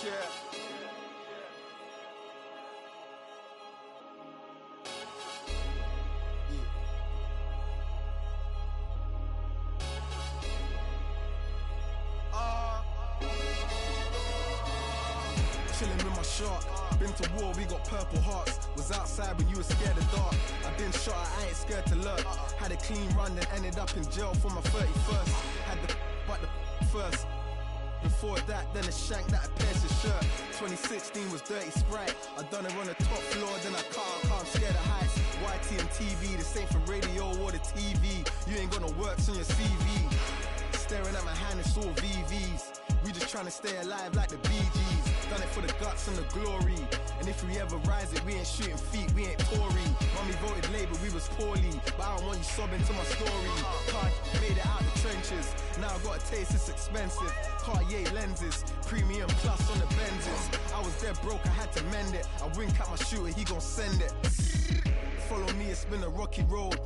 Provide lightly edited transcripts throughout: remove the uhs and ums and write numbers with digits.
Chilling with my shark, been to war, we got purple hearts. Was outside when you were scared of dark. I've been shot, I ain't scared to lurk. Had a clean run, then ended up in jail for my 31st. Had the but the first. Before that, then a shank that I pierced his shirt. 2016 was Dirty Sprite. I done it on the top floor, then I can't scare the heights. YT and TV, the same for radio or the TV. You ain't got no works on your CV. Staring at my hand, it's all VVs. We just trying to stay alive like the Bee Gees. Done it for the guts and the glory. And if we ever rise it, we ain't shooting feet, we ain't Tory. Mommy voted Labour, we was poorly. But I don't want you sobbing to my story. Can't made it out the trenches. Now I got a taste, it's expensive. Cartier lenses, premium plus on the Benzes. I was dead broke, I had to mend it. I wink at my shooter, he gon' send it. Follow me, it's been a rocky road.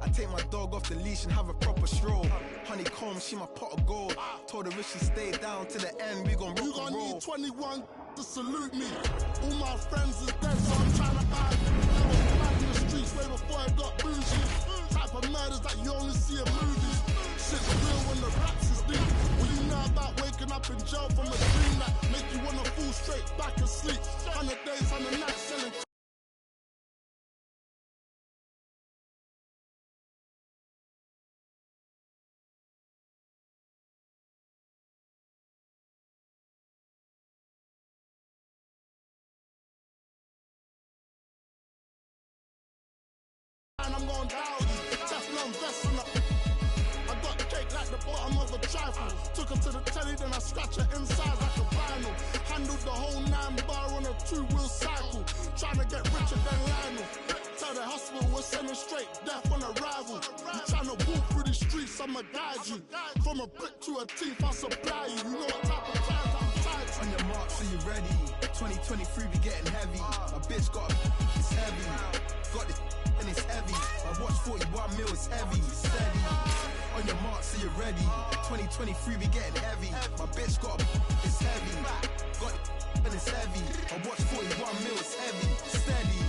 I take my dog off the leash and have a proper stroll. Honeycomb, she my pot of gold. Told her if she stayed down to the end, we gon' rock and roll. You gon' need 21 to salute me. All my friends is dead, so I'm trying to hide. I was back in the streets way before I got bougie. Type of murders that you only see in movies. Shit's real when the raps is deep. What you know about waking up in jail from a dream that make you wanna fall straight back asleep? 100 days, 100 nights selling. I'm gon' doubt you. Teflon vest on the. I got cake like the bottom of a trifle. Took her to the telly, then I scratch her inside like a vinyl. Handled the whole 9-bar on a 2-wheel cycle. Trying to get richer than Lionel. Tell the hospital we're sending straight death on arrival. You trying to walk through the streets, I'ma guide you. From a brick to a teeth, I'll supply you. You know what type of times I'm tied to. On your mark, so you ready. 2023 be getting heavy. My bitch got a it's heavy. Got this and it's heavy. My watch 41 mil is heavy. Steady. On your mark, so you ready. 2023 be getting heavy. My bitch got a it's heavy. Got it and it's heavy. My watch 41 mil is heavy. Steady.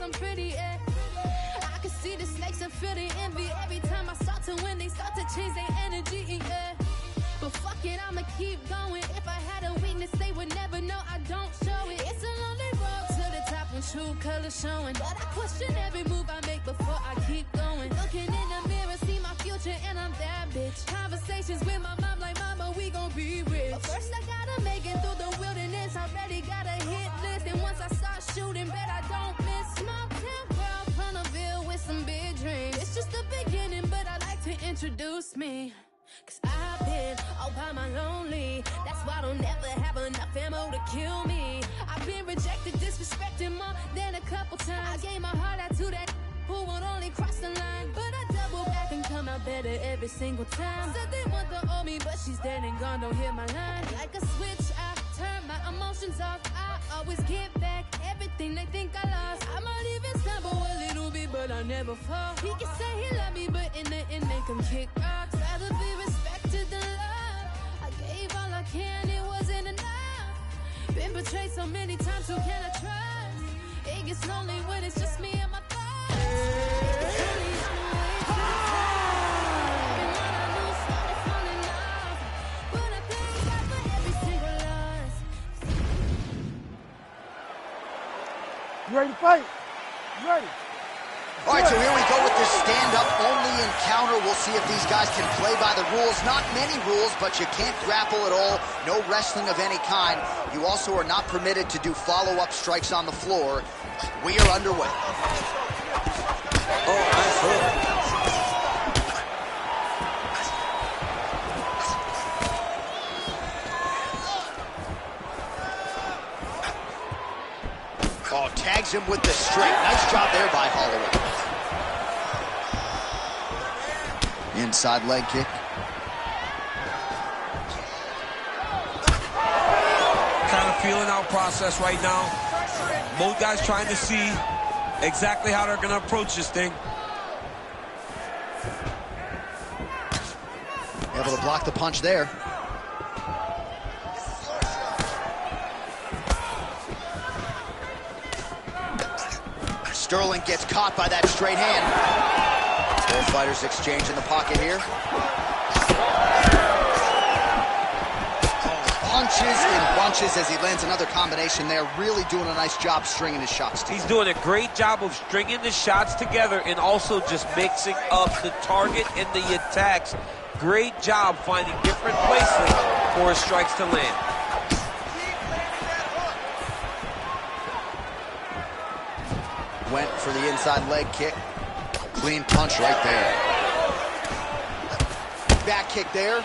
I'm pretty, yeah. I can see the snakes and feel the envy every time I start to win. They start to change their energy, yeah. But fuck it, I'ma keep going. If I had a weakness, they would never know I don't show it. It's a lonely road to the top when true colors showing. But I question every move I make before I keep going. Looking in the mirror, see my future, and I'm that bitch. Conversations with my mom like, mama, we gon' be rich. But first I gotta make it through the wilderness. Already got a hit list, and once I start shooting, bet I don't miss. Small town girl from the Ville with some big dreams. It's just the beginning, but I like to introduce me. Cause I've been all by my lonely. That's why I don't ever have enough ammo to kill me. I've been rejected, disrespected more than a couple times. I gave my heart out to that who won't only cross the line. But I double back and come out better every single time. Said they want the old me, but she's dead and gone, don't hear my line. Like a switch, I turn my emotions off. I always get back everything they think I lost. I might even stumble a little bit, but I'll never fall. He can say he love me, but in the end make him kick rocks. Rather be respected than loved. I gave all I can, it wasn't enough. Been betrayed so many times, who can I trust? It gets lonely when it's just me and my thoughts. It's only on the way to the top. Everyone I knew started falling off. But I thank God for every single loss. You ready to fight? You ready? All right, so here we go with this stand-up only encounter. We'll see if these guys can play by the rules. Not many rules, but you can't grapple at all. No wrestling of any kind. You also are not permitted to do follow-up strikes on the floor. We are underway. Oh, nice hook. Oh, tags him with the straight. Nice job there by Holloway. Inside leg kick. Kind of feeling out process right now. Both guys trying to see exactly how they're going to approach this thing. Able to block the punch there. Sterling gets caught by that straight hand. Both fighters exchange in the pocket here. Punches and bunches as he lands another combination there. Really doing a nice job stringing his shots together. He's doing a great job of stringing the shots together and also just mixing up the target and the attacks. Great job finding different places for his strikes to land. Went for the inside leg kick. Clean punch right there. Back kick there.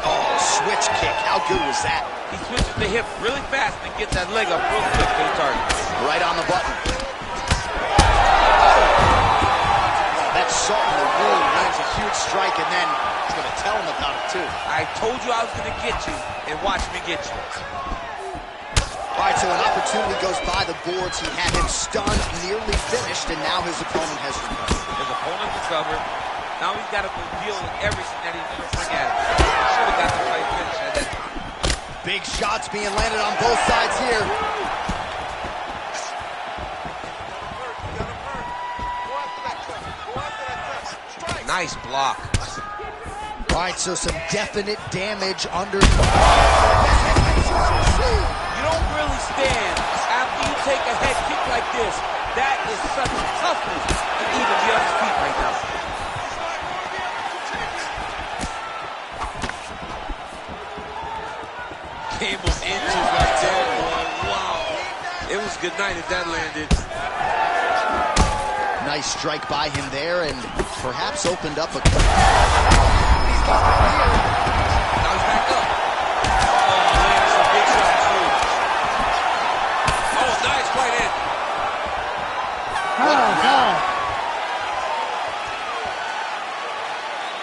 Oh, switch kick. How good was that? He switches the hip really fast and gets that leg up real quick to the target. Right on the button. That salt in the wound lands a huge strike, and then he's going to tell him about it, too. I told you I was going to get you, and watch me get you. All right, so an opportunity goes by the boards. He had him stunned, nearly finished, and now his opponent has recovered. His opponent recovered. Now he's got to go deal with everything that he's going to bring at him. Should have got the fight finish at that time. Big shots being landed on both sides here. Nice block. All right, so some definite damage under. You don't really stand after you take a head kick like this. That is such toughness to even be on his feet right now. Came of inches right there, boy. Wow. It was good night if that landed. Nice strike by him there, and perhaps opened up a. Now he's back up. Oh, man, some big shots too. Oh, nice right in.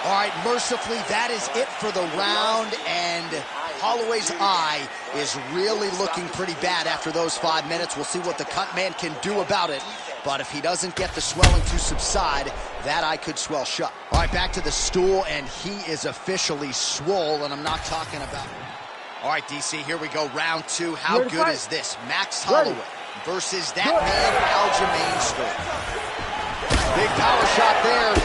All right, mercifully, that is it for the round, and Holloway's eye is really looking pretty bad after those 5 minutes. We'll see what the cut man can do about it. But if he doesn't get the swelling to subside, that eye could swell shut. All right, back to the stool, and he is officially swole, and I'm not talking about... All right, DC, here we go, round 2. How good is this? Max Holloway versus that man, Aljamain Sterling. Big power shot there.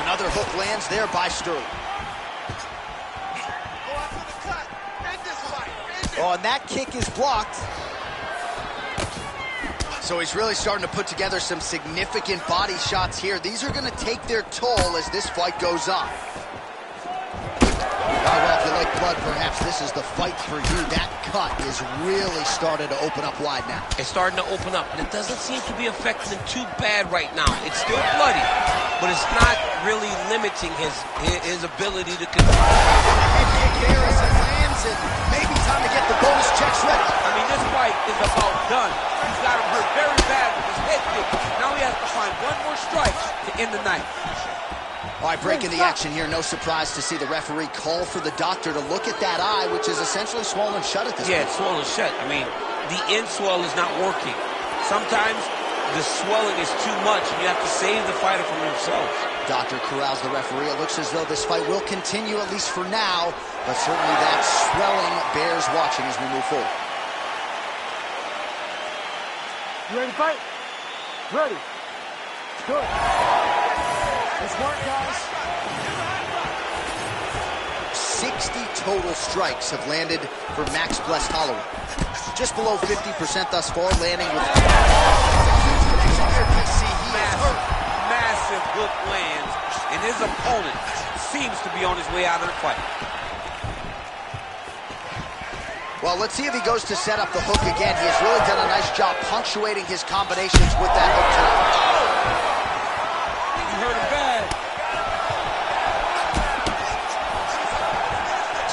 Another hook lands there by Sterling. Oh, and that kick is blocked. So he's really starting to put together some significant body shots here. These are going to take their toll as this fight goes on. Well, if you like blood, perhaps this is the fight for you. That cut is really started to open up wide now. It's starting to open up, and it doesn't seem to be affecting him too bad right now. It's still bloody, but it's not really limiting his ability to control. Head kick there as he lands, and maybe time to get the bonus checks ready. I mean, this fight is about done. He's got him hurt very bad with his head kick. Now he has to find one more strike to end the night. All right, breaking the action here. No surprise to see the referee call for the doctor to look at that eye, which is essentially swollen shut at this point. Yeah, it's swollen shut. I mean, the end swell is not working. Sometimes the swelling is too much, and you have to save the fighter from himself. Doctor corrals the referee. It looks as though this fight will continue, at least for now, but certainly that swelling bears watching as we move forward. You ready to fight? Ready. Good. Let's work, guys. 6 60 total strikes have landed for Max Blessed Holloway. Just below 50% thus far, landing with... Massive hook lands, and his opponent seems to be on his way out of the fight. Well, let's see if he goes to set up the hook again. He has really done a nice job punctuating his combinations with that hook tonight. You heard him bad.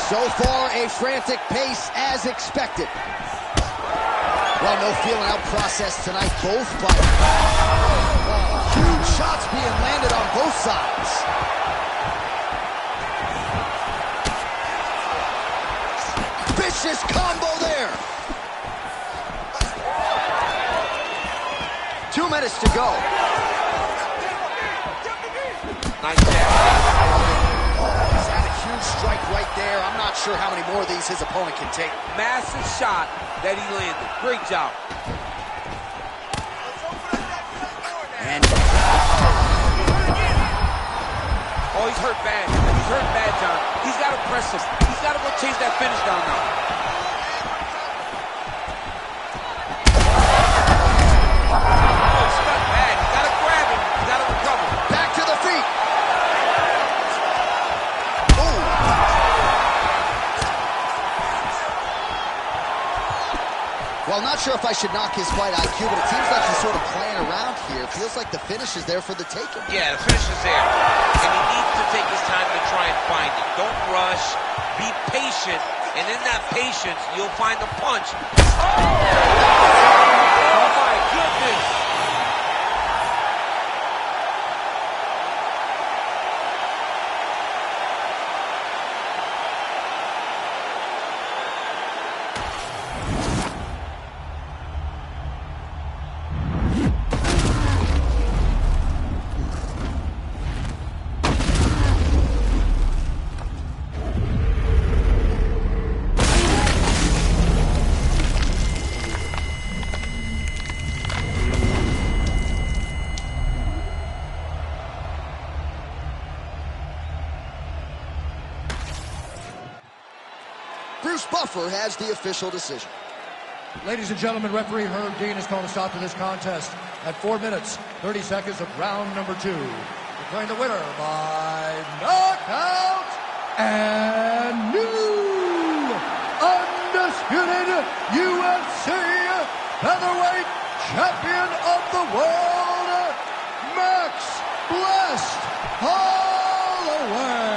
So far, a frantic pace as expected. Well, no feeling out process tonight. Both fighters. Huge shots being landed on both sides. Vicious combo there. 2 minutes to go. Nice jab. He's had a huge strike right there. I'm not sure how many more of these his opponent can take. Massive shot that he landed. Great job. And oh, he's hurt bad. He's hurt bad, John. He's got to press him. He's got to go chase that finish down now. Oh, he's stuck bad. He's got to grab him. He's got to recover. back to the feet. Oh. Well, not sure if I should knock his fight IQ, but it seems like he's sort of playing around here. Feels like the finish is there for the taking. Yeah, the finish is there. And he needs to take his time to try and find it. Don't rush. Be patient. And in that patience, you'll find the punch. Oh my goodness. Bruce Buffer has the official decision. Ladies and gentlemen, referee Herb Dean has called a stop to this contest at 4 minutes, 30 seconds of round number 2. Declaring the winner by knockout and new undisputed UFC featherweight champion of the world, Max Blessed Holloway.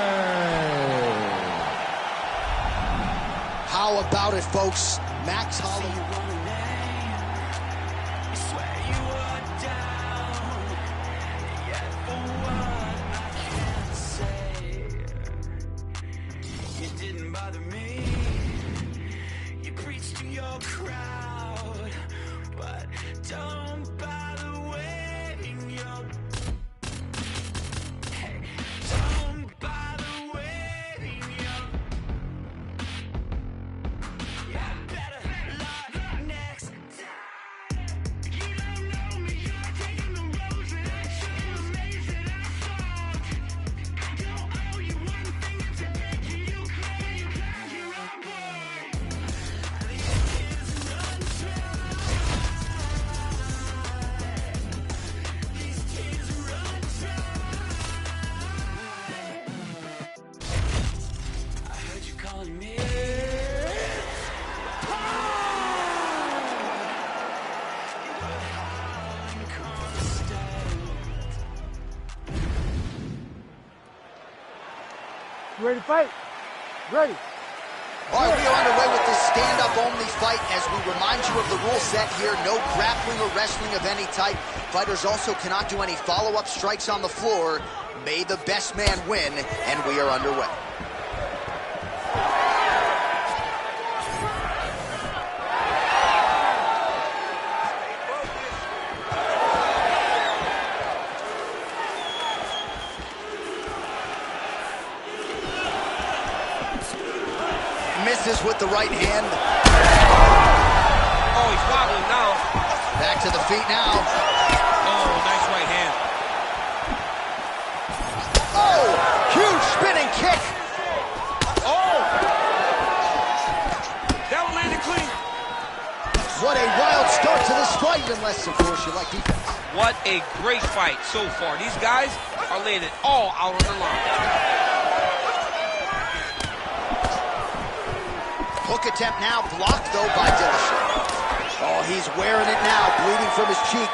How about it, folks? Max Holloway. You didn't bother me. You preached to your crowd, but don't bother waiting your. Hey, don't bother waiting your. Yeah, better luck next time. You don't know me. You're taking the roads that I took and the maze that I sought. I don't owe you one thing to beg you. You claim you got your own boy. These kids run dry. These kids run dry. I heard you calling me. You ready to fight? Ready. All right, we are underway with this stand-up only fight. As we remind you of the rule set here, no grappling or wrestling of any type. Fighters also cannot do any follow-up strikes on the floor. May the best man win, and we are underway. Misses with the right hand. Oh, he's wobbling now. Back to the feet now. Oh, nice right hand. Oh, huge spinning kick. Oh, wild start to this fight, unless, of course, you like defense. What a great fight so far. These guys are laying it all out on the line. Hook attempt now blocked, though, by Dillashaw. Oh, he's wearing it now, bleeding from his cheek.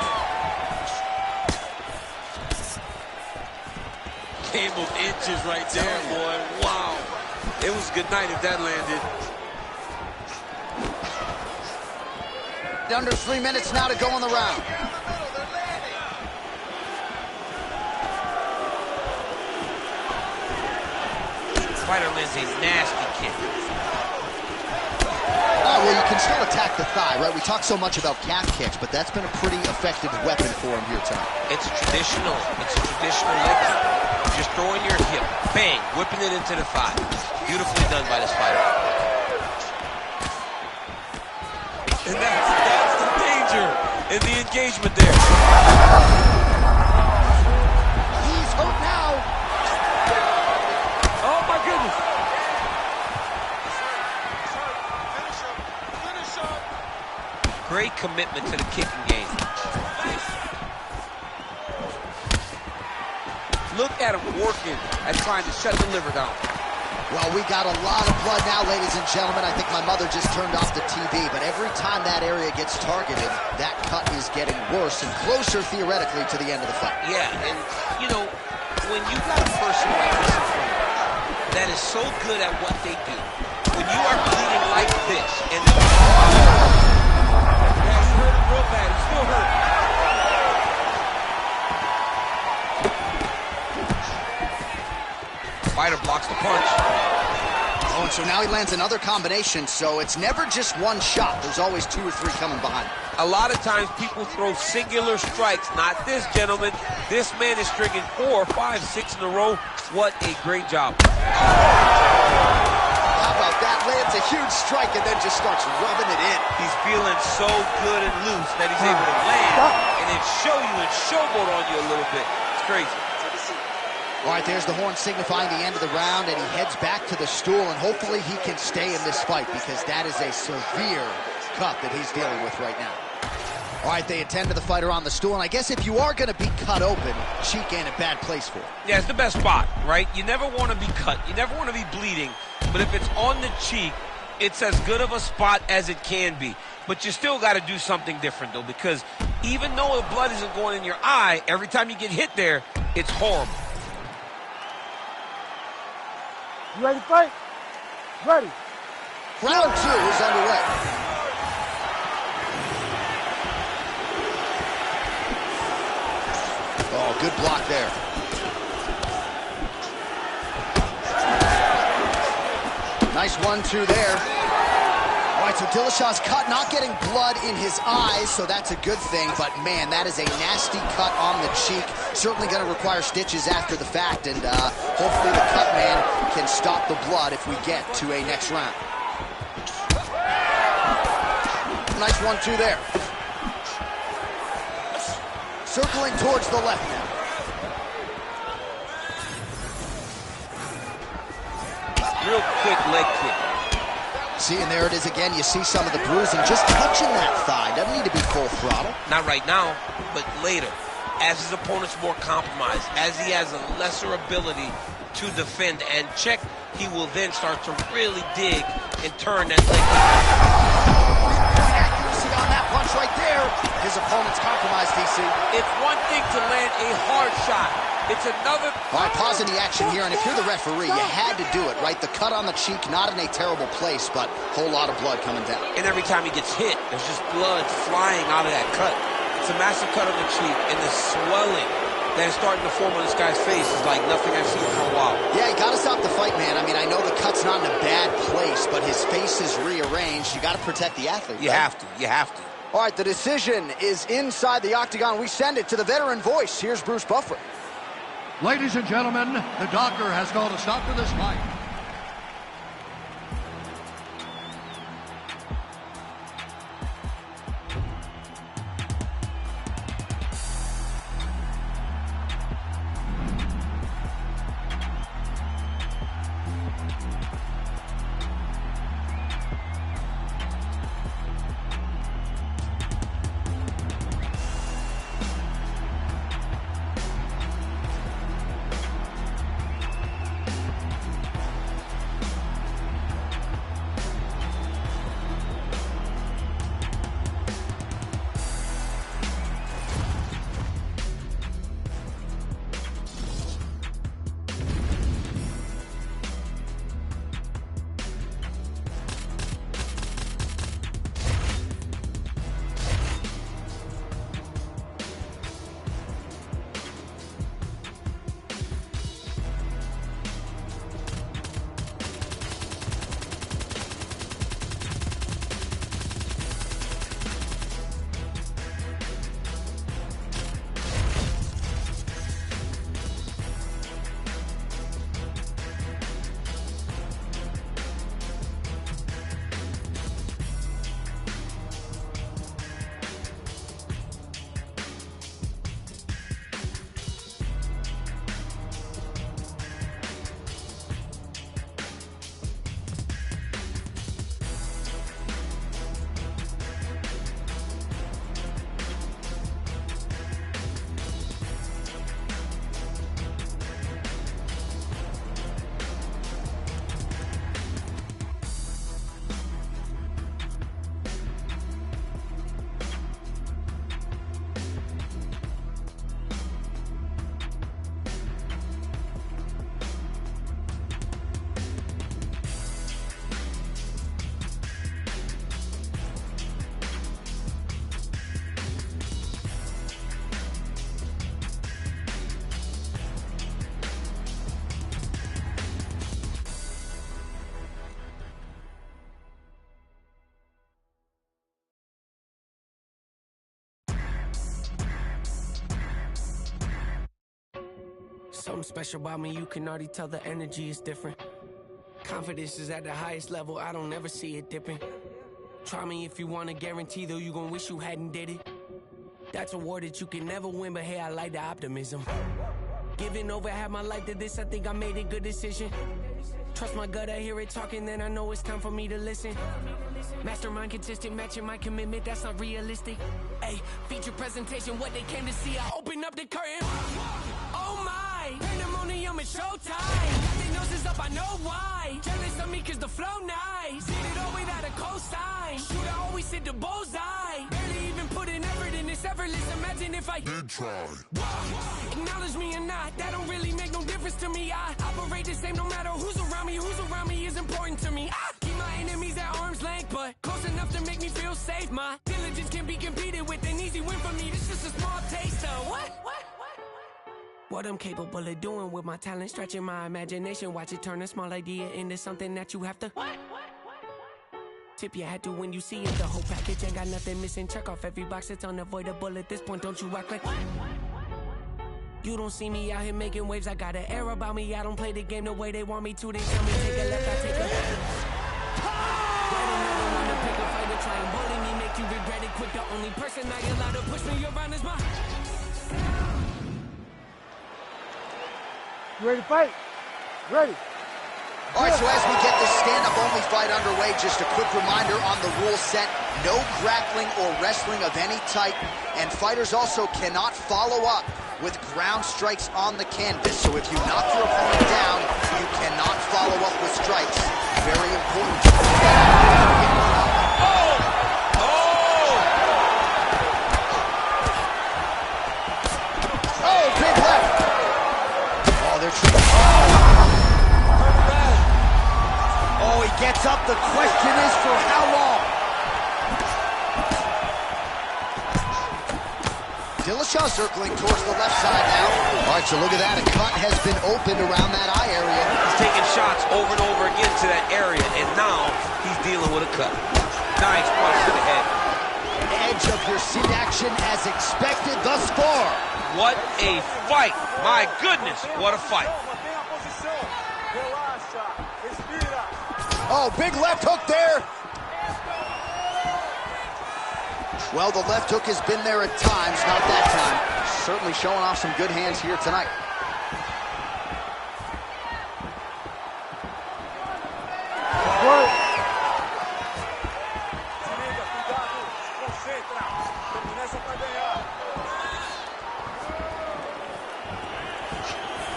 Game of inches right there, boy. Wow. It was a good night if that landed. Under 3 minutes now to go in the round. Fighter lands a nasty kick. Oh, well, you can still attack the thigh, right? We talk so much about calf kicks, but that's been a pretty effective weapon for him here tonight. It's a traditional leg kick. Just throwing your hip, bang, whipping it into the thigh. Beautifully done by this fighter. And that's the danger in the engagement there. He's hurt now. Oh my goodness. Great commitment to the kicking game. Look at him working at trying to shut the liver down. Well, we got a lot of blood now, ladies and gentlemen. I think my mother just turned off the TV, but every time that area gets targeted, that cut is getting worse and closer, theoretically, to the end of the fight. Yeah, and, you know, when you got a person like this in front of you that is so good at what they do, when you are bleeding like this, and yeah, he's hurt real bad. He's still hurt. Fighter blocks the punch. Oh, and so now he lands another combination, so it's never just one shot. There's always 2 or 3 coming behind. A lot of times people throw singular strikes. Not this gentleman. This man is stringing 4, 5, 6 in a row. What a great job. How about that? Lands a huge strike and then just starts rubbing it in. He's feeling so good and loose that he's able to land and then show you and showboat on you a little bit. It's crazy. All right, there's the horn signifying the end of the round, and he heads back to the stool, and hopefully he can stay in this fight because that is a severe cut that he's dealing with right now. All right, they attend to the fighter on the stool, and I guess if you are going to be cut open, cheek ain't a bad place for it. Yeah, it's the best spot, right? You never want to be cut. You never want to be bleeding, but if it's on the cheek, it's as good of a spot as it can be. But you still got to do something different, though, because even though the blood isn't going in your eye, every time you get hit there, it's horrible. You ready to fight? Ready. Round 2 is underway. Oh, good block there. Nice 1-2 there. All right, so Dillashaw's cut, not getting blood in his eyes, so that's a good thing. But, man, that is a nasty cut on the cheek. Certainly going to require stitches after the fact, and hopefully the cut man can stop the blood if we get to a next round. Nice 1-2 there. Circling towards the left now. Real quick leg kick. See, and there it is again. You see some of the bruising just touching that thigh. Doesn't need to be full throttle. Not right now, but later. As his opponent's more compromised, as he has a lesser ability to defend and check, he will then start to really dig and turn that leg. Accuracy on that punch right there. His opponent's compromised, DC. It's one thing to land a hard shot. It's another. All right, pausing the action here, and if you're the referee, you had to do it, right? The cut on the cheek, not in a terrible place, but a whole lot of blood coming down. And every time he gets hit, there's just blood flying out of that cut. It's a massive cut on the cheek, and the swelling that is starting to form on this guy's face is like nothing I've seen for a while. Yeah, you got to stop the fight, man. I mean, I know the cut's not in a bad place, but his face is rearranged. You got to protect the athlete, You right? have to. You have to. All right, the decision is inside the octagon. We send it to the veteran voice. Here's Bruce Buffer. Ladies and gentlemen, the doctor has called a stop to this fight. Something special about me, you can already tell the energy is different. Confidence is at the highest level, I don't ever see it dipping. Try me if you want to guarantee, though you gon' wish you hadn't did it. That's a war that you can never win, but hey, I like the optimism. Giving over half my life to this, I think I made a good decision. Trust my gut, I hear it talking, then I know it's time for me to listen. Mastermind consistent, matching my commitment, that's not realistic. Hey, feature presentation, what they came to see, I open up the curtain. Oh my, pandemonium is showtime. Nothing else is up, I know why. Jealous of me cause the flow nice. Did it all without a cosign. Shoot, I always hit the bullseye. Barely even put in effort in this effortless. Imagine if I did try. Acknowledge me or not, that don't really make no difference to me. I operate the same no matter who's around me is important to me. I keep my enemies at arm's length, but close enough to make me feel safe. My diligence can be competed with, an easy win for me. This is just a small taste of what I'm capable of doing with my talent, stretching my imagination. Watch it turn a small idea into something that you have to tip your hat to when you see it. The whole package ain't got nothing missing. Check off every box, it's unavoidable at this point. Don't you act like you don't see me out here making waves. I got an air about me. I don't play the game the way they want me to. They tell me take a left, I take a right. Another one to pick a fight to try and bully me, make you regret it quick. The only person I allowed to push me around is my. You ready to fight? Ready. All right, so as we get this stand-up only fight underway, just a quick reminder on the rule set: no grappling or wrestling of any type, and fighters also cannot follow up with ground strikes on the canvas. So if you knock your opponent down, you cannot follow up with strikes. Very important. Oh, big left. Oh, they're trying. Oh, he gets up. The question is for how long? Dillashaw circling towards the left side now. All right, so look at that. A cut has been opened around that eye area. He's taking shots over and over again to that area, and now he's dealing with a cut. Nice punch to the head. Edge of your seat action as expected thus far. What a fight. My goodness, what a fight. Oh, big left hook there. Well, the left hook has been there at times, not that time. Certainly showing off some good hands here tonight.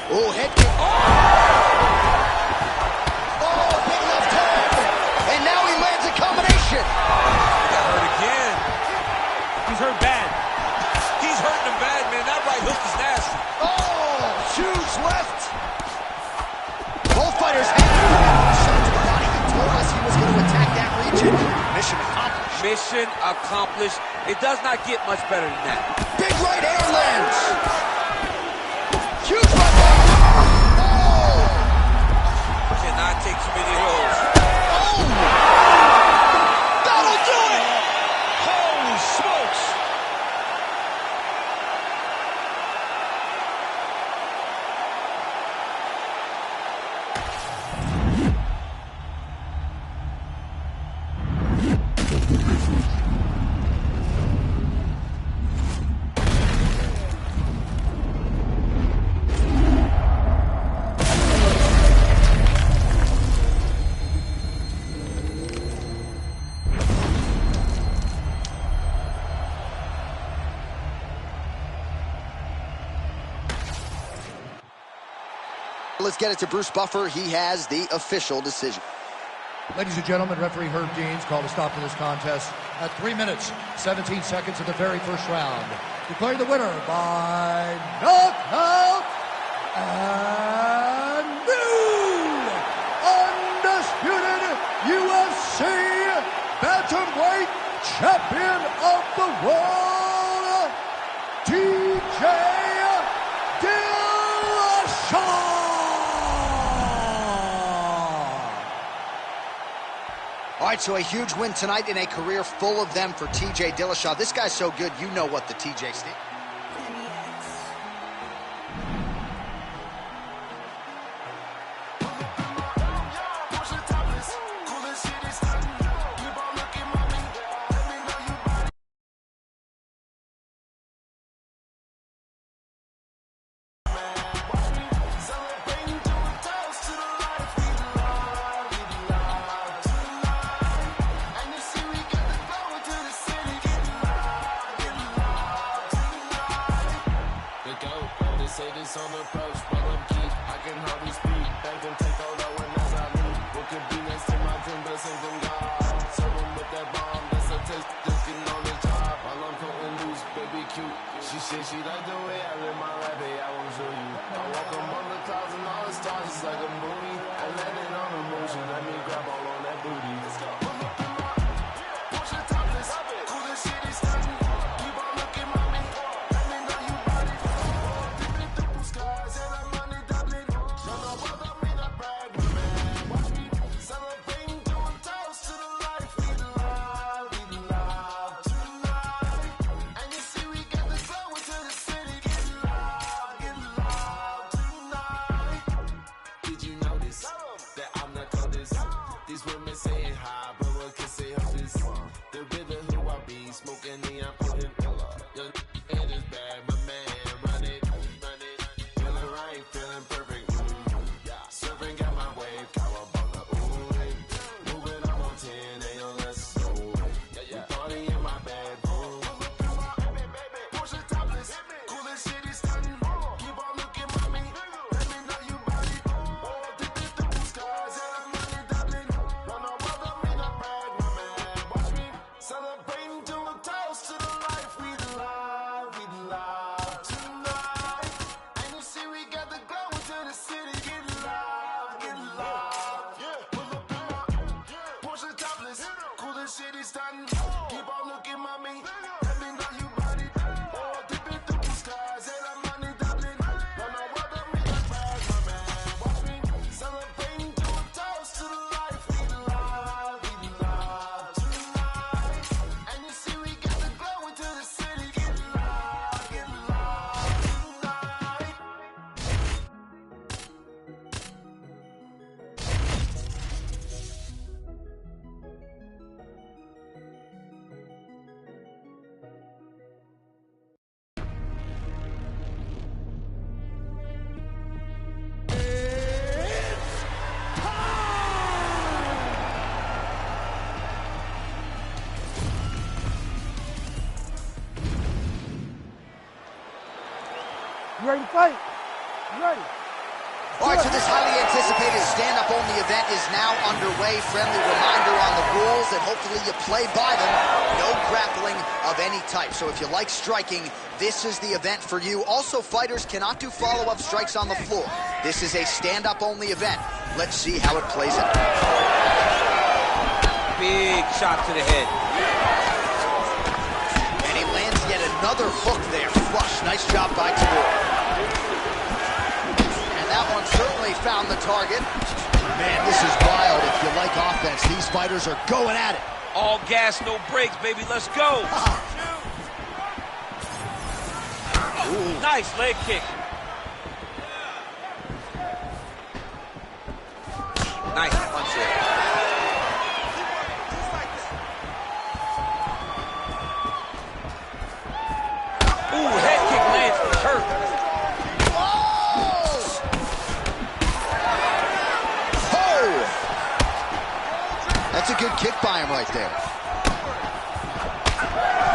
Oh, head kick. Oh, big left hook. And now he lands a combination. Got hurt again. He's hurt bad. He's hurting him bad, man. That right hook is nasty. Oh, huge left. Both fighters had a shot to the body. He told us he was going to attack that region. Mission accomplished. Mission accomplished. It does not get much better than that. Big right hand lands. Huge right hand. Oh. Cannot take too many of those. Oh. That'll do it. Holy smokes. Let's get it to Bruce Buffer. He has the official decision. Ladies and gentlemen, referee Herb Deans called a stop to this contest at 3 minutes, 17 seconds of the very first round. Declaring the winner by knockout and new undisputed UFC bantamweight champion of the world, TJ Dillashaw. All right, so a huge win tonight in a career full of them for TJ Dillashaw. This guy's so good, you know what the TJ stands. approach, but I'm key. I can hardly speak. Back and take over when as I leave. What could be next to my dream, blessing from God. Serve 'em with that bomb, that's a taste. Just getting on the job. While I'm putting loose, baby cute. She said she like the way I live my life, baby, I won't show you. I walk among the clouds and all the stars, it's like a movie. I landed on emotion, let me grab all on that booty. Let's go. Push the topless, cool as shit is stunning. Keep on looking, mommy. Let me know you body. Dipping through blue skies and I'm money doubling. Don't know what I mean, I brag, my man. Watch me celebrating, doing toast to the life. We love tonight. And you see we got the flow into the city. Get loud tonight. Did you notice that I'm the coldest? These women saying hi, but what can say of this? The rhythm who I be, smoking the I'm putting your head is bad, my man, run it. Feeling right, feeling perfect, surfing got my wave, cowabunga, moving up on 10, ayo, let's go. We party in my bedroom. Push the topless, cool as shit is stunning. Keep on looking, mommy, let me know you body. Dipping through blue skies and I'm money doubling. Don't know what I mean, I brag, my man. Watch me celebrating, doing toast to the life we love tonight. And you see we got the glow into the city. Get loud. Pull up in my Porsche topless, cool as shit is stunning. Keep on looking, mommy, let me know you body. Dipping through blue skies and I'm money doubling. Don't know what I mean, I brag, my man. Watch me celebrating, doing toast to the life we love tonight. And you see we got the glow into the city. Get loud tonight. You ready to fight? You ready? All right, so this highly anticipated stand-up only event is now underway. Friendly reminder on the rules, and hopefully you play by them. No grappling of any type. So if you like striking, this is the event for you. Also, fighters cannot do follow-up strikes on the floor. This is a stand-up only event. Let's see how it plays out. Big shot to the head. And he lands yet another hook there. Flush. Nice job by Tibur. That one certainly found the target. Man, this is wild. If you like offense, these fighters are going at it. All gas, no brakes, baby. Let's go. Nice leg kick. Nice punch there. Ooh, head kick lands. Hurt. That's a good kick by him right there.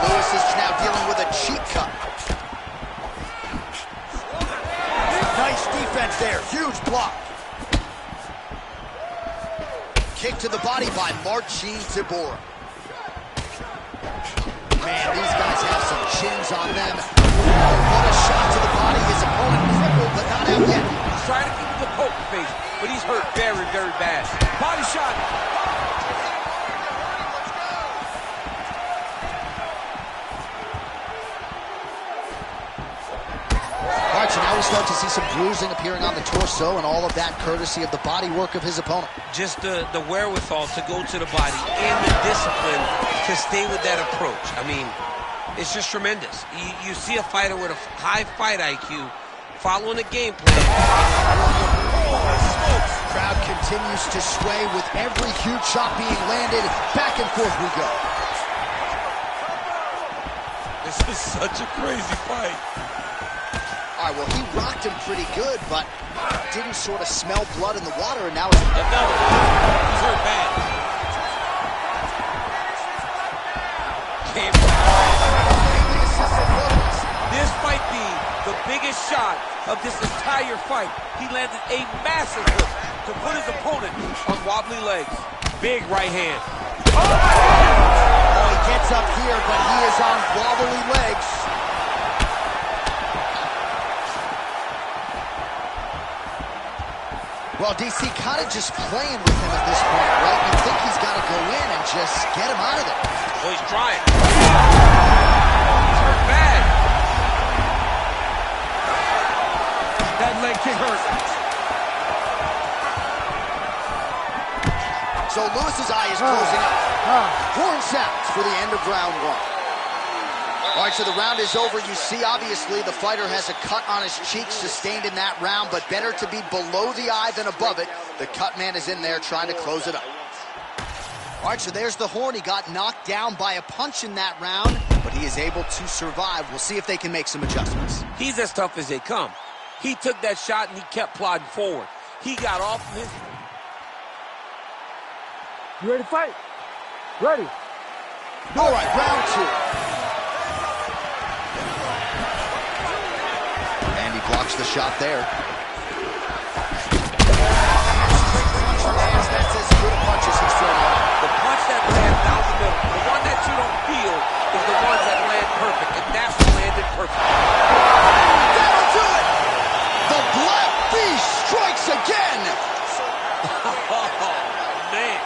Lewis is now dealing with a cheek cut. Nice defense there. Huge block. Kick to the body by Marcin Tybura. Man, these guys have some chins on them. What a shot to the body. His opponent crippled, but not out yet. He's trying to keep the poker face, but he's hurt very, very bad. Body shot. All right, so now we start to see some bruising appearing on the torso, and all of that courtesy of the body work of his opponent. Just the wherewithal to go to the body and the discipline to stay with that approach. I mean, it's just tremendous. You see a fighter with a high fight IQ following a game plan. Crowd continues to sway with every huge shot being landed. Back and forth we go. This is such a crazy fight. All right, well, he rocked him pretty good, but didn't sort of smell blood in the water, and now it's... Another. He's hurt bad. This might be the biggest shot of this entire fight. He landed a massive hook to put his opponent on wobbly legs. Big right hand. Oh, he gets up here, but he is on wobbly legs. Well, DC kind of just playing with him at this point, right? You think he's got to go in and just get him out of there. Well, he's trying. Hurt bad. That leg kick hurt. So Lewis's eye is closing up. Horn sounds for the end of round one. All right, so the round is over. You see, obviously, the fighter has a cut on his cheek sustained in that round, but better to be below the eye than above it. The cut man is in there trying to close it up. All right, so there's the horn. He got knocked down by a punch in that round, but he is able to survive. We'll see if they can make some adjustments. He's as tough as they come. He took that shot and he kept plodding forward. He got off of his... You ready to fight? Ready. All right, round two. And he blocks the shot there. That's as good a punch as he's thrown out. The punch that lands down the middle, the one that you don't feel, is the ones that land perfect, and that's what landed perfect. That'll do it! The Black Beast strikes again! Oh, man.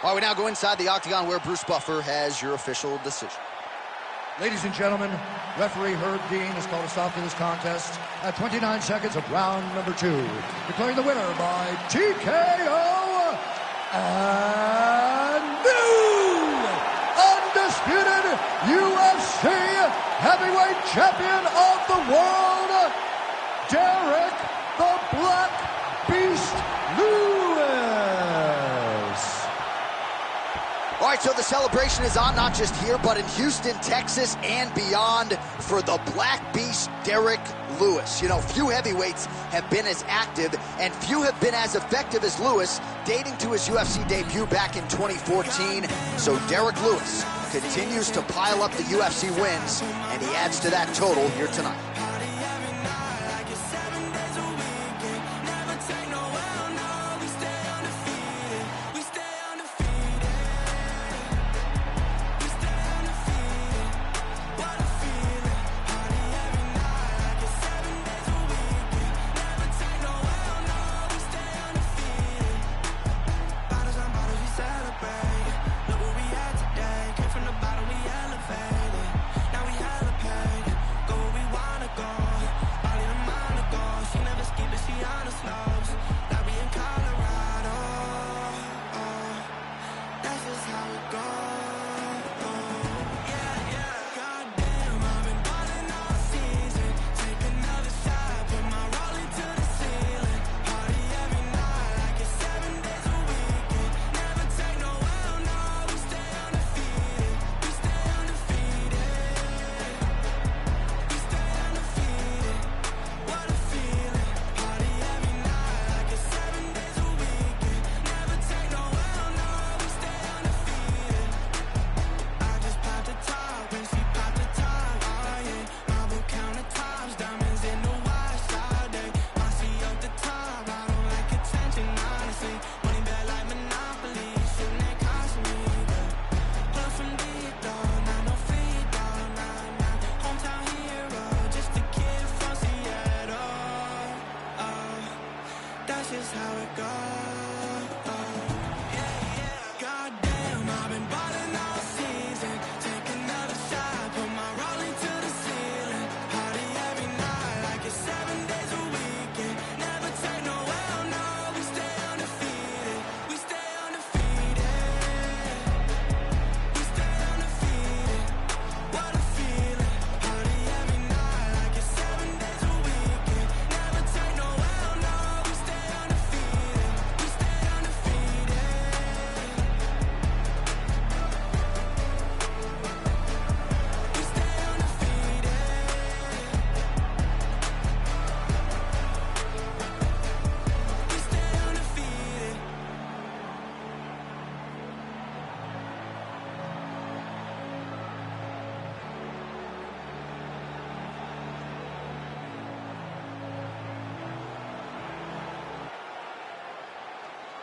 All right, we now go inside the octagon where Bruce Buffer has your official decision. Ladies and gentlemen, referee Herb Dean has called a stop to this contest at 29 seconds of round number 2, declaring the winner by TKO and new undisputed UFC heavyweight champion of the world, Derek the Black Beast Lewis. All right, so the celebration is on, not just here, but in Houston, Texas, and beyond for the Black Beast, Derek Lewis. You know, few heavyweights have been as active, and few have been as effective as Lewis, dating to his UFC debut back in 2014. So Derek Lewis continues to pile up the UFC wins, and he adds to that total here tonight.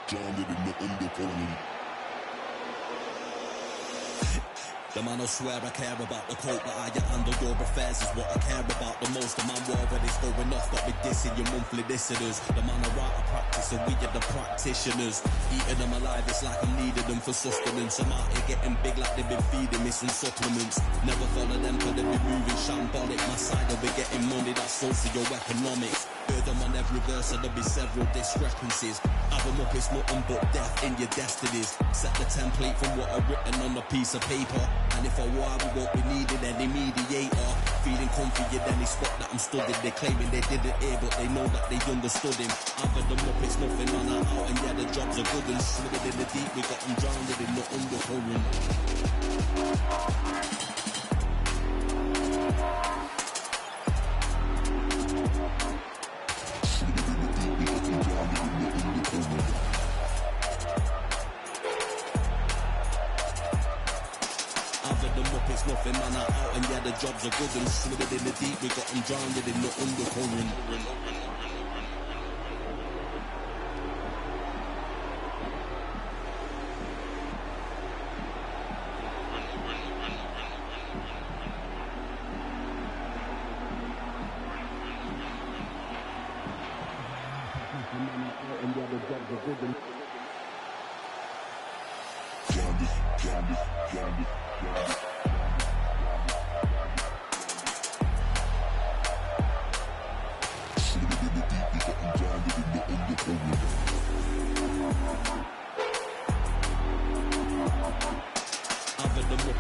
The man will swear I care about the coat, but I handle your affairs is what I care about the most. The man war when it's going off, got me dissing your monthly listeners. The man I write, I practice, and we are the practitioners. Eating them alive, it's like I'm needing them for sustenance. I'm out here getting big like they've been feeding me some supplements. Never follow them cause they be moving shambolic. My side will be getting money, that's socio-economics. Heard them on every verse, and there'll be several discrepancies. Have them up, it's nothing but death in your destinies. Set the template from what I've written on a piece of paper. And if I war, we won't be needing any mediator. Feeling comfy in any spot that I'm stood in. They claiming they didn't hear, but they know that they understood him. Having them up, it's nothing on our out. And yeah, the jobs are good and swimming in the deep. We got them drowned in the undercurrent. It's nothing, man, out, and yeah, the jobs are good and swimming in the deep. We got them drowned in the undercurrent. And yeah, the jobs are good and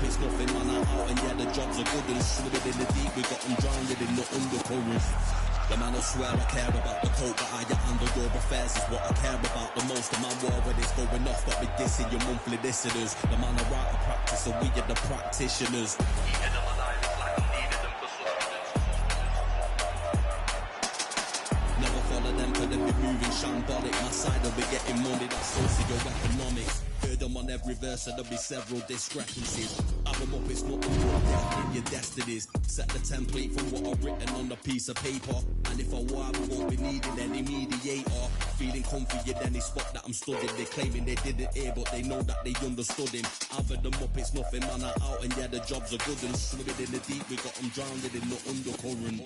it's nothing, man, out, and yeah, the jobs are good and swimming in the deep. We got them drowned in the undercurrent. The man will swear I care about the coat, but I handle your affairs is what I care about the most. The man war when it's going off, got me dissing your monthly listeners. The man I write, I practice, and we are the practitioners. Eating them alive, it's like I'm needing them for sustenance. Never follow them, cause they be moving shambolic. My side will be getting money, that's socio-economics. Heard them on every verse, and there'll be several discrepancies. Have them up, it's nothing but death in your destinies. Set the template from what I've written on a piece of paper. And if I war, we won't be needing any mediator. Feeling comfy in any spot that I'm stood in. They claiming they didn't hear, but they know that they understood him. Having them up, it's nothing, man, out, and yeah, the jobs are good and swimming in the deep. We got them drowned in the undercurrent.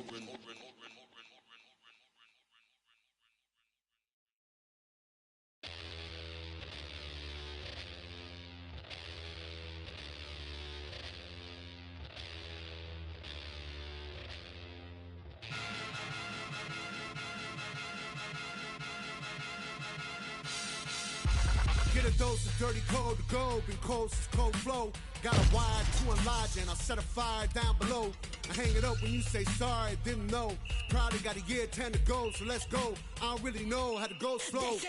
Get a dose of dirty cold to go, been cold since cold flow. Got a wire to enlarge and I'll set a fire down below. I hang it up when you say sorry, didn't know. Probably got a year 10 to go, so let's go. I don't really know how to go slow.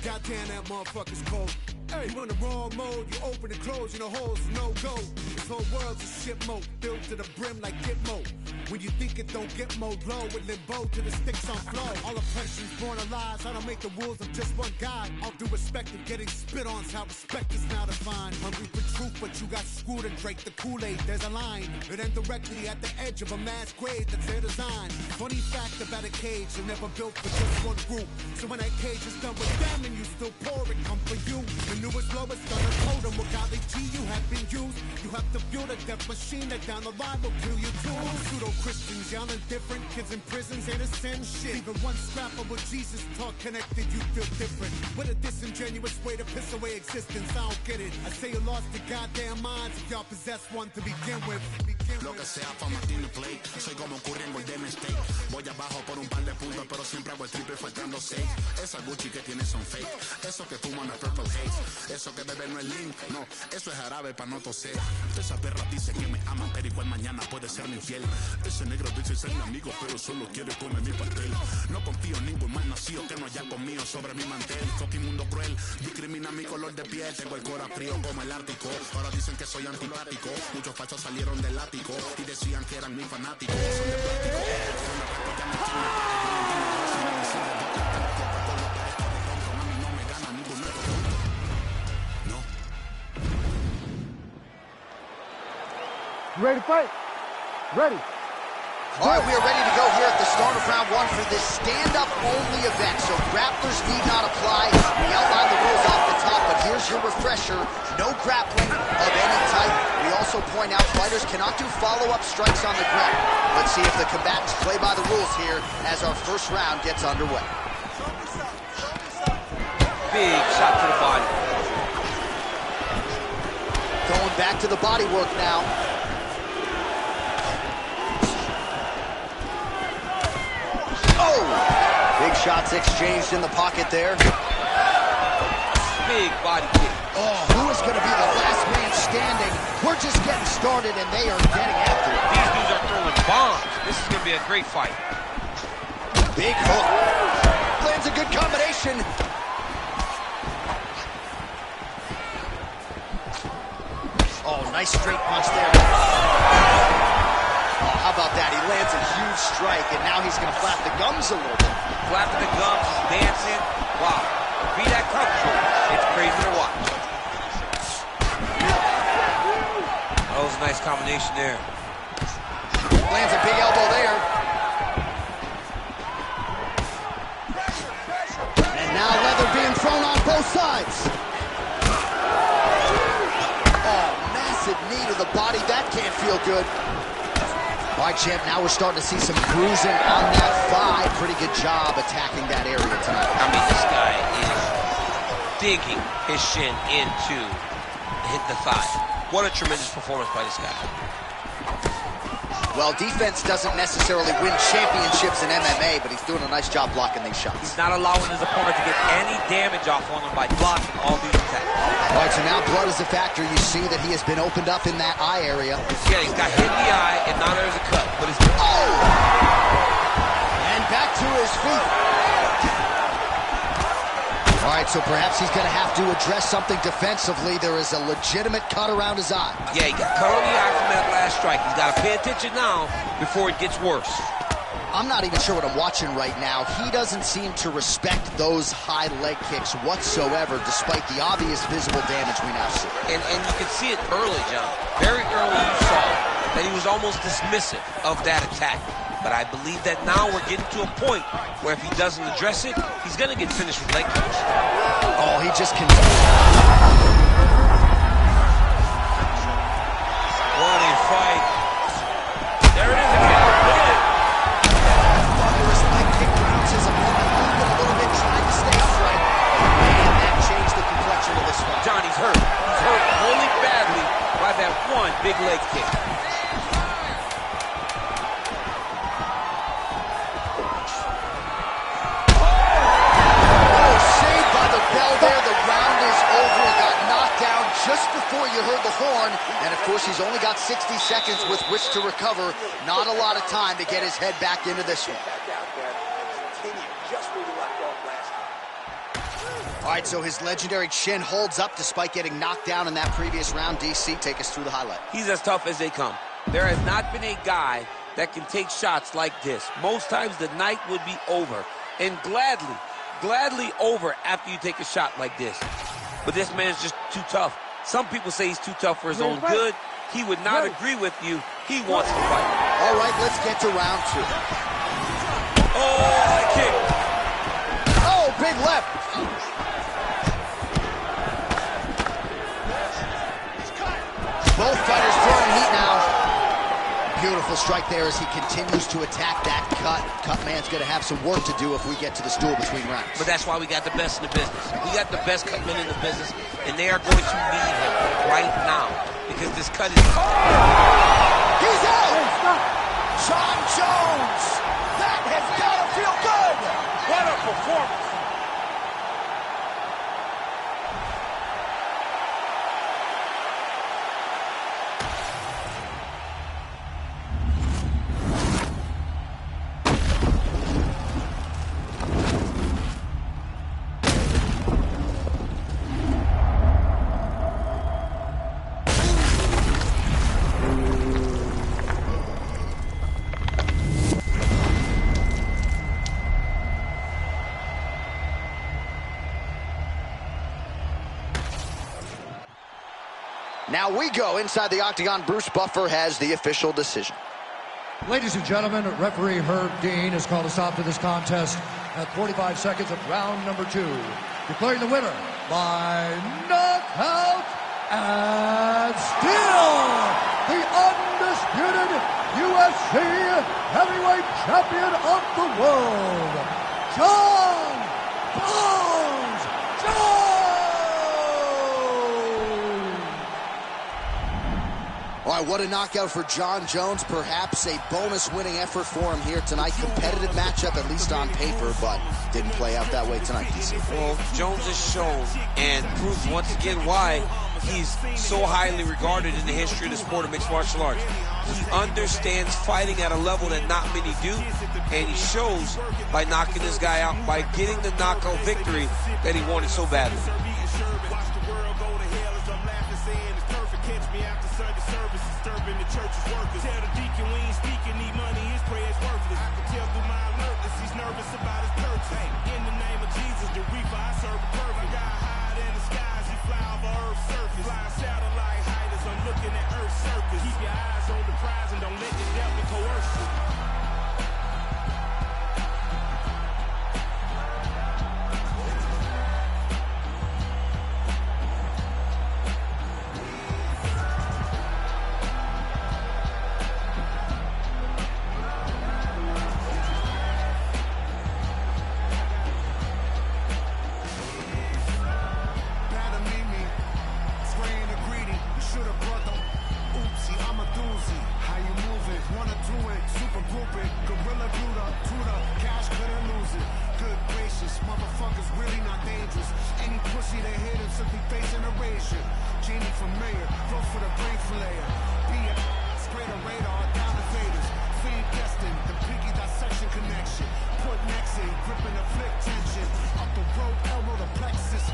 Goddamn, that motherfucker's cold. Hey, you in the wrong mode, you open and close, you know holes, no go. This whole world's a shit mode, filled to the brim like Gitmo. When you think it don't get more low, with limbo to the sticks on flow. All oppression's born of lies, I don't make the rules, I'm just one guy. All due respect and getting spit on's how respect is now defined. Hungry for truth, but you got screwed and drank the Kool-Aid, there's a line. It ends directly at the edge of a mass grave that's their design. Funny fact about a cage, you're never built for just one group. So when that cage is done with them and you still pour it, come for you. The newest, lowest gonna totem what godly G you have been used. You have to fuel the death machine that down the line will kill you too. Pseudo-Christians, yelling different, kids in prisons ain't a sin shit. Even one scrap of what Jesus taught connected, you feel different. With a disingenuous way to piss away existence, I don't get it. I say you lost your goddamn minds if y'all possess one to begin with. Lo que sea pa' Martino Play. Soy como Curry en Golden State. Voy abajo por un par de puntos, pero siempre hago el triple faltando 6. Esa Gucci que tiene son fake. Eso que fuman es Purple Haze. Eso que bebe no es lean. No, eso es jarabe pa' no toser. Esa perra dice que me ama, pero igual mañana puede ser mi infiel. Ese negro dice ser mi amigo, pero solo quiere comer mi pastel. No confío en ningún mal nacido que no haya conmigo sobre mi mantel. Fucking mundo cruel, discrimina mi color de piel. Tengo el corazón frío como el Ártico. Ahora dicen que soy antipático. Muchos fachos salieron del ático y decían que eran mis fanáticos. Son de plástico. You ready to fight? Ready. All right, we are ready to go here at the start of round one for this stand-up only event. So grapplers need not apply. pressure, no grappling of any type. We also point out fighters cannot do follow-up strikes on the ground. Let's see if the combatants play by the rules here as our first round gets underway. Big shot to the body. Going back to the body work now. Oh! Big shots exchanged in the pocket there. Big body kick. Oh, who is going to be the last man standing? We're just getting started, and they are getting after it. These dudes are throwing bombs. This is going to be a great fight. Big hook. Lands a good combination. Oh, nice straight punch there. Oh, how about that? He lands a huge strike, and now he's going to flap the gums a little bit. Flapping the gums, dancing. Wow. Be that comfortable. It's crazy to watch. That was a nice combination there. Lands a big elbow there. And now leather being thrown on both sides. Oh, massive knee to the body. That can't feel good. All right, champ, now we're starting to see some bruising on that thigh. Pretty good job attacking that area tonight. I mean, this guy is digging his shin into the thigh. What a tremendous performance by this guy. Well, defense doesn't necessarily win championships in MMA, but he's doing a nice job blocking these shots. He's not allowing his opponent to get any damage off on him by blocking all these attacks. All right, so now blood is a factor. You see that he has been opened up in that eye area. Yeah, he's got hit in the eye, and now there's a cut. But it's... Oh! And back to his feet. All right, so perhaps he's going to have to address something defensively. There is a legitimate cut around his eye. Yeah, he got cut on the eye from that last strike. He's got to pay attention now before it gets worse. I'm not even sure what I'm watching right now. He doesn't seem to respect those high leg kicks whatsoever, despite the obvious visible damage we now see. And you can see it early, John. Very early you saw that he was almost dismissive of that attack. But I believe that now we're getting to a point where if he doesn't address it, he's going to get finished with leg kicks. Oh, he just continues. What a fight. There it is again. Look at it. Fires leg kick grounds his opponent moving a little bit, trying to stay upright. And that changed the complexion of this fight. John, he's hurt. He's hurt only badly by that one big leg kick. Just before you heard the horn, and of course he's only got 60 seconds with which to recover. Not a lot of time to get his head back into this one. All right, so his legendary chin holds up despite getting knocked down in that previous round. DC, take us through the highlight. He's as tough as they come. There has not been a guy that can take shots like this. Most times the night would be over, and gladly over after you take a shot like this. But this man's just too tough. Some people say he's too tough for his own good. He would not agree with you. He wants to fight. All right, let's get to round two. Oh, that kick. Oh, big left. Both fighters throwing heat now. Beautiful strike there as he continues to attack that cut. Cut man's going to have some work to do if we get to the stool between rounds. But that's why we got the best in the business. We got the best cut men in the business, and they are going to need him right now because this cut is... He's out! Jon Jones! That has got to feel good! What a performance! Now we go inside the octagon. Bruce Buffer has the official decision. Ladies and gentlemen, referee Herb Dean has called a stop to this contest at 45 seconds of round number 2, declaring the winner by knockout. count, and still the undisputed UFC heavyweight champion of the world, Jon Bones Jones! All right, what a knockout for Jon Jones. Perhaps a bonus winning effort for him here tonight. Competitive matchup, at least on paper, but didn't play out that way tonight, DC. Well, Jones has shown and proved once again why he's so highly regarded in the history of the sport of mixed martial arts. He understands fighting at a level that not many do, and he shows by knocking this guy out, by getting the knockout victory that he wanted so badly. Church's workers. Tell the deacon we ain't speaking, need money, his prayer's worthless. I can tell through my alertness, he's nervous about his purchase. In the name of Jesus, the reaper I serve a perfect. My guy higher than the skies, he fly over Earth's surface. Flying satellite height as I'm looking at Earth's surface. Keep your eyes on the prize and don't let the devil coerce you. Motherfuckers really not dangerous. Any pussy they hit him simply facing erasure. Genie for mayor, vote for the brain flayer. Be a spray the radar down the Vaders. Fiend destined, the pinky dissection connection. Put necks in, grip and afflict tension. Up the rope, elbow the plexus.